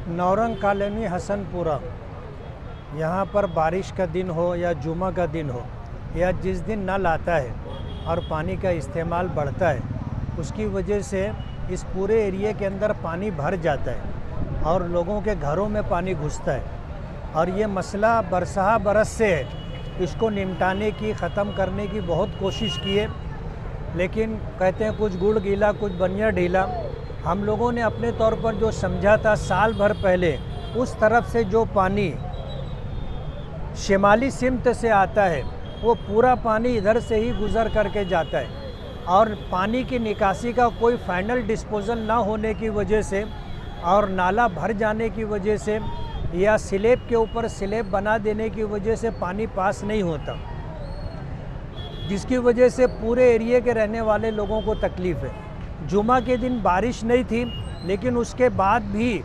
Naurang colony Hasanpura. यहाँ पर बारिश का दिन हो या जुमा का दिन हो या जिस दिन नल आता है और पानी का इस्तेमाल बढ़ता है, उसकी वजह से इस पूरे एरिया के अंदर पानी भर जाता है और लोगों के घरों में पानी घुसता है। और ये मसला बरसहा बरस से है। इसको निपटाने की, ख़त्म करने की बहुत कोशिश की है, लेकिन कहते हैं कुछ गुड़ गीला कुछ बनिया ढीला। हम लोगों ने अपने तौर पर जो समझा था साल भर पहले, उस तरफ से जो पानी शिमाली सिमत से आता है वो पूरा पानी इधर से ही गुज़र करके जाता है। और पानी की निकासी का कोई फाइनल डिस्पोजल ना होने की वजह से और नाला भर जाने की वजह से या स्लैब के ऊपर स्लैब बना देने की वजह से पानी पास नहीं होता, जिसकी वजह से पूरे एरिया के रहने वाले लोगों को तकलीफ़ है। जुमा के दिन बारिश नहीं थी, लेकिन उसके बाद भी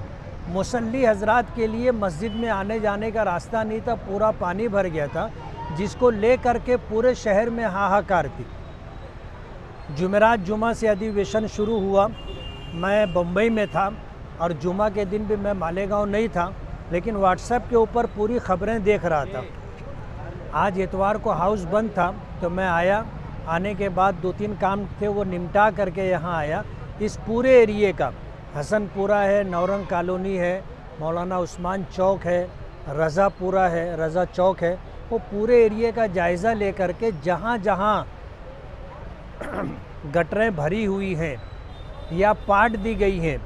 मुसल्ली हजरात के लिए मस्जिद में आने जाने का रास्ता नहीं था, पूरा पानी भर गया था, जिसको ले करके पूरे शहर में हाहाकार थी। जुमेरात जुमा से अधिवेशन शुरू हुआ। मैं बम्बई में था और जुमा के दिन भी मैं मालेगांव नहीं था, लेकिन व्हाट्सएप के ऊपर पूरी ख़बरें देख रहा था। आज इतवार को हाउस बंद था तो मैं आया। आने के बाद 2-3 काम थे वो निपटा करके यहाँ आया। इस पूरे एरिए का, हसनपुरा है, नौरंग कॉलोनी है, मौलाना उस्मान चौक है, रज़ापुरा है, रज़ा चौक है, वो पूरे एरिए का जायज़ा ले करके जहाँ जहाँ गटरें भरी हुई हैं या पाट दी गई हैं,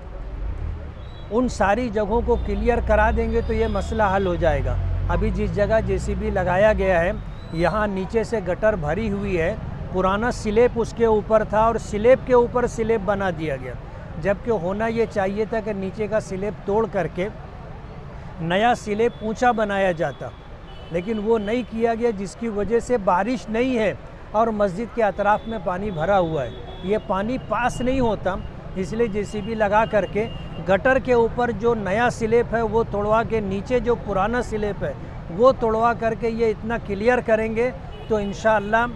उन सारी जगहों को क्लियर करा देंगे तो ये मसला हल हो जाएगा। अभी जिस जगह जेसीबी लगाया गया है, यहाँ नीचे से गटर भरी हुई है, पुराना स्लैब उसके ऊपर था और स्लैब के ऊपर स्लैब बना दिया गया, जबकि होना ये चाहिए था कि नीचे का स्लैब तोड़ करके नया स्लैब ऊंचा बनाया जाता, लेकिन वो नहीं किया गया, जिसकी वजह से बारिश नहीं है और मस्जिद के अतराफ़ में पानी भरा हुआ है। ये पानी पास नहीं होता, इसलिए जेसीबी लगा करके गटर के ऊपर जो नया स्लैब है वो तोड़वा के नीचे जो पुराना स्लैब है वो तोड़वा करके ये इतना क्लियर करेंगे तो इंशाअल्लाह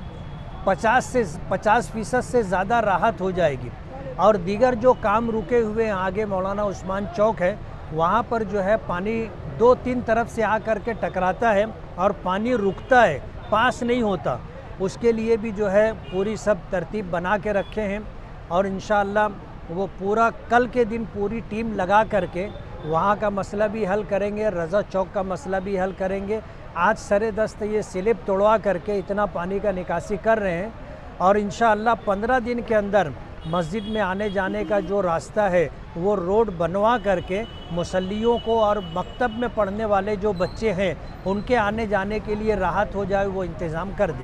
50% से ज़्यादा राहत हो जाएगी। और दीगर जो काम रुके हुए हैं, आगे मौलाना उस्मान चौक है, वहाँ पर जो है पानी 2-3 तरफ से आ कर के टकराता है और पानी रुकता है, पास नहीं होता। उसके लिए भी जो है पूरी सब तरतीब बना के रखे हैं और इंशाअल्लाह वो पूरा कल के दिन पूरी टीम लगा करके वहाँ का मसला भी हल करेंगे, रज़ा चौक का मसला भी हल करेंगे। आज सरे-दस्त ये स्लैब तोड़वा करके इतना पानी का निकासी कर रहे हैं और इंशाअल्लाह 15 दिन के अंदर मस्जिद में आने जाने का जो रास्ता है वो रोड बनवा करके मुसल्लियों को और मकतब में पढ़ने वाले जो बच्चे हैं उनके आने जाने के लिए राहत हो जाए, वो इंतज़ाम कर दें।